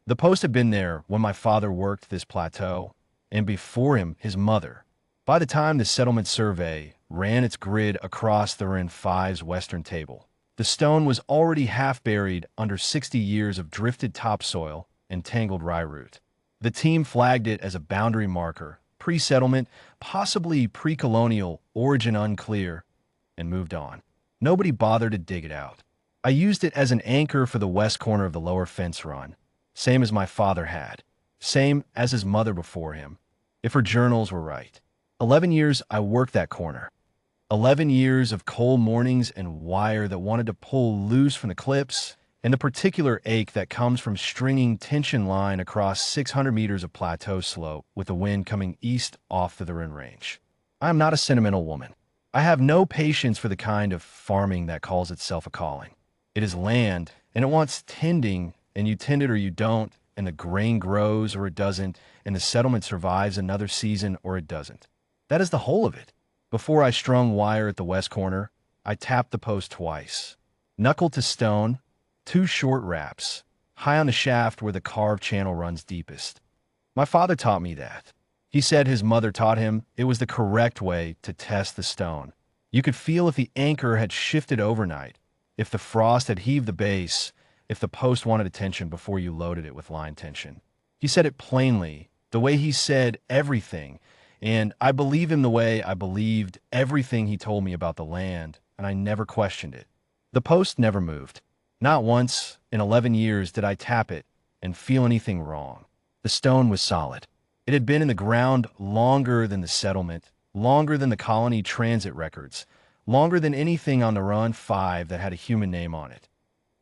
The post had been there when my father worked this plateau, and before him, his mother. By the time the settlement survey ran its grid across the Rin Five's western table, the stone was already half buried under 60 years of drifted topsoil and tangled rye root. The team flagged it as a boundary marker, pre-settlement, possibly pre-colonial, origin unclear, and moved on. Nobody bothered to dig it out. I used it as an anchor for the west corner of the lower fence run, same as my father had, same as his mother before him, if her journals were right. 11 years I worked that corner. 11 years of cold mornings and wire that wanted to pull loose from the clips, and the particular ache that comes from stringing tension line across 600 meters of plateau slope with the wind coming east off the Rin Range. I am not a sentimental woman. I have no patience for the kind of farming that calls itself a calling. It is land, and it wants tending, and you tend it or you don't, and the grain grows or it doesn't, and the settlement survives another season or it doesn't. That is the whole of it. Before I strung wire at the west corner, I tapped the post twice. Knuckle to stone, 2 short raps, high on the shaft where the carved channel runs deepest. My father taught me that. He said his mother taught him it was the correct way to test the stone. You could feel if the anchor had shifted overnight, if the frost had heaved the base, if the post wanted attention before you loaded it with line tension. He said it plainly, the way he said everything, and I believe him the way I believed everything he told me about the land, and I never questioned it. The post never moved. Not once in 11 years did I tap it and feel anything wrong. The stone was solid. It had been in the ground longer than the settlement, longer than the colony transit records, longer than anything on the Run 5 that had a human name on it.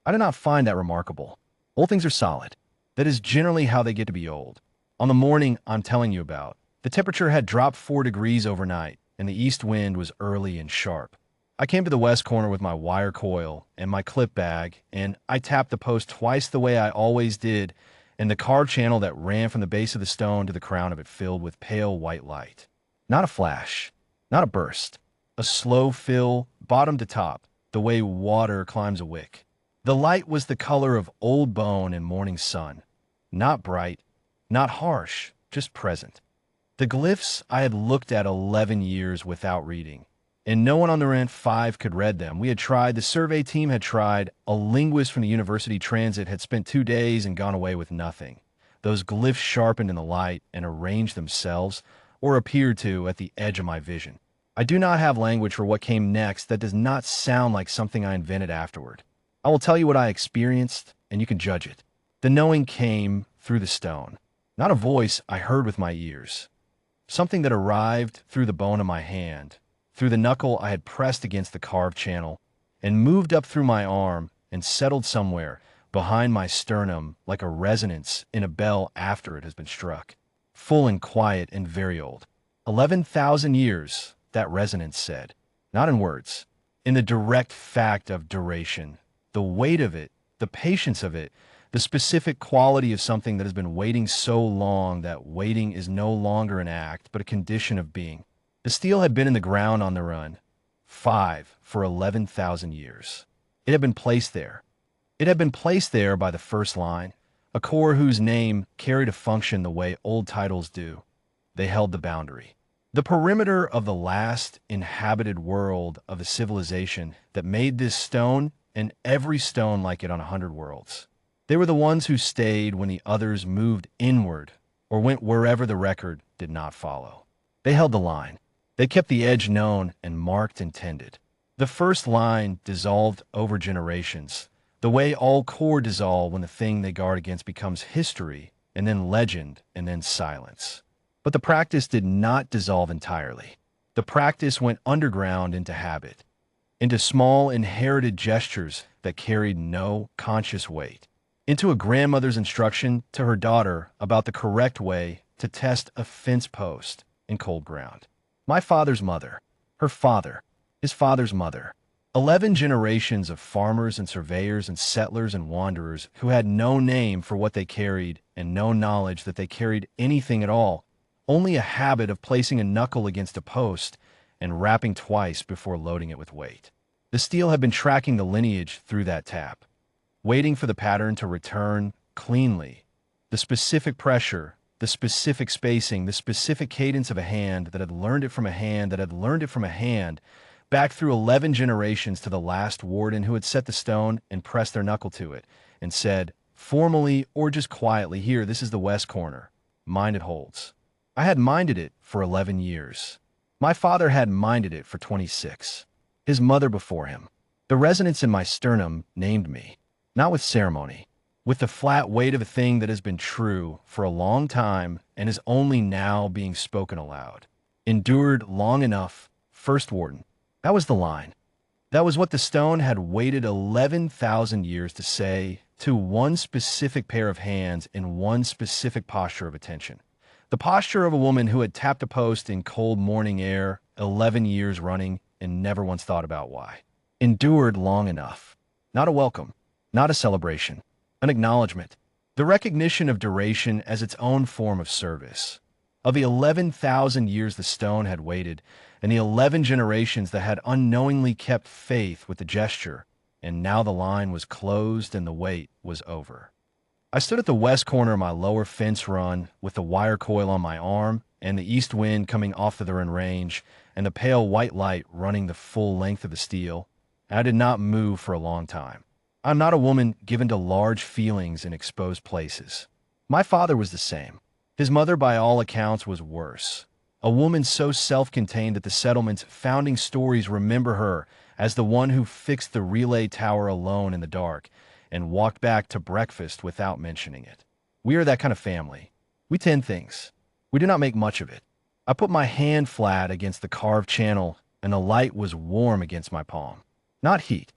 I do not find that remarkable. Old things are solid. That is generally how they get to be old. On the morning I'm telling you about, the temperature had dropped 4 degrees overnight, and the east wind was early and sharp. I came to the west corner with my wire coil and my clip bag, and I tapped the post twice the way I always did, and the carved channel that ran from the base of the stone to the crown of it filled with pale white light. Not a flash, not a burst. A slow fill, bottom to top, the way water climbs a wick. The light was the color of old bone and morning sun. Not bright, not harsh, just present. The glyphs I had looked at 11 years without reading, and no one on the Rent 5 could read them. We had tried, the survey team had tried, a linguist from the university transit had spent 2 days and gone away with nothing. Those glyphs sharpened in the light and arranged themselves, or appeared to, at the edge of my vision. I do not have language for what came next that does not sound like something I invented afterward. I will tell you what I experienced, and you can judge it. The knowing came through the stone, not a voice I heard with my ears. Something that arrived through the bone of my hand, through the knuckle I had pressed against the carved channel, and moved up through my arm and settled somewhere behind my sternum like a resonance in a bell after it has been struck. Full and quiet and very old. 11,000 years, that resonance said. Not in words. In the direct fact of duration. The weight of it, the patience of it, the specific quality of something that has been waiting so long that waiting is no longer an act, but a condition of being. The stele had been in the ground on the Run 5 for 11,000 years. It had been placed there. It had been placed there by the first line, a core whose name carried a function the way old titles do. They held the boundary. The perimeter of the last inhabited world of the civilization that made this stone and every stone like it on 100 worlds. They were the ones who stayed when the others moved inward or went wherever the record did not follow. They held the line. They kept the edge known and marked and tended. The first line dissolved over generations, the way all core dissolve when the thing they guard against becomes history, and then legend, and then silence. But the practice did not dissolve entirely. The practice went underground into habit, into small inherited gestures that carried no conscious weight, into a grandmother's instruction to her daughter about the correct way to test a fence post in cold ground. My father's mother, her father, his father's mother, 11 generations of farmers and surveyors and settlers and wanderers who had no name for what they carried and no knowledge that they carried anything at all, only a habit of placing a knuckle against a post and rapping twice before loading it with weight. The stele had been tracking the lineage through that tap, waiting for the pattern to return cleanly, The specific pressure, the specific spacing, the specific cadence of a hand that had learned it from a hand that had learned it from a hand, back through 11 generations to the last warden who had set the stone and pressed their knuckle to it and said, formally or just quietly, here, this is the west corner. Mind it holds. I had minded it for 11 years. My father had minded it for 26. His mother before him. The resonance in my sternum named me, not with ceremony, with the flat weight of a thing that has been true for a long time and is only now being spoken aloud. Endured long enough, first warden. That was the line. That was what the stone had waited 11,000 years to say to one specific pair of hands in one specific posture of attention. The posture of a woman who had tapped a post in cold morning air 11 years running and never once thought about why. Endured long enough. Not a welcome, not a celebration, an acknowledgement, the recognition of duration as its own form of service. Of the 11,000 years the stone had waited, and the 11 generations that had unknowingly kept faith with the gesture, and now the line was closed and the wait was over. I stood at the west corner of my lower fence run with the wire coil on my arm and the east wind coming off the Thurin range and the pale white light running the full length of the stele. I did not move for a long time. I'm not a woman given to large feelings in exposed places. My father was the same. His mother, by all accounts, was worse. A woman so self-contained that the settlement's founding stories remember her as the one who fixed the relay tower alone in the dark and walked back to breakfast without mentioning it. We are that kind of family. We tend things. We do not make much of it. I put my hand flat against the carved channel, and the light was warm against my palm. Not heat.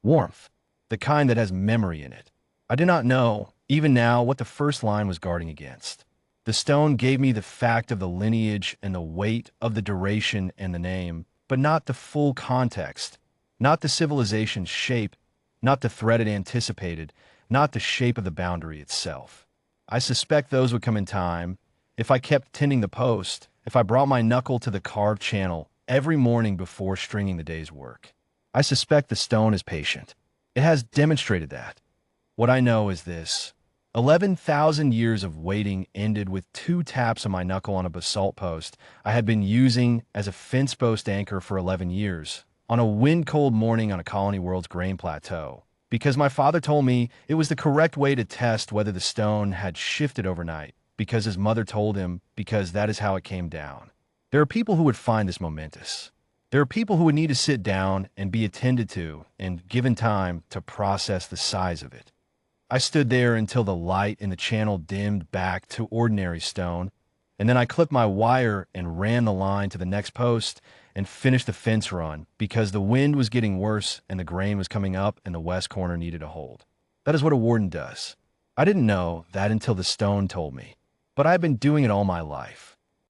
Warmth. The kind that has memory in it. I do not know, even now, what the first line was guarding against. The stone gave me the fact of the lineage and the weight of the duration and the name, but not the full context, not the civilization's shape, not the threat it anticipated, not the shape of the boundary itself. I suspect those would come in time, if I kept tending the post, if I brought my knuckle to the carved channel every morning before stringing the day's work. I suspect the stone is patient. It has demonstrated that. What I know is this. 11,000 years of waiting ended with 2 taps of my knuckle on a basalt post I had been using as a fence post anchor for 11 years, on a wind-cold morning on a Colony World's grain plateau, because my father told me it was the correct way to test whether the stone had shifted overnight, because his mother told him, because that is how it came down. There are people who would find this momentous. There are people who would need to sit down and be attended to and given time to process the size of it. I stood there until the light in the channel dimmed back to ordinary stone, and then I clipped my wire and ran the line to the next post and finished the fence run because the wind was getting worse and the grain was coming up and the west corner needed a hold. That is what a warden does. I didn't know that until the stone told me, but I've been doing it all my life.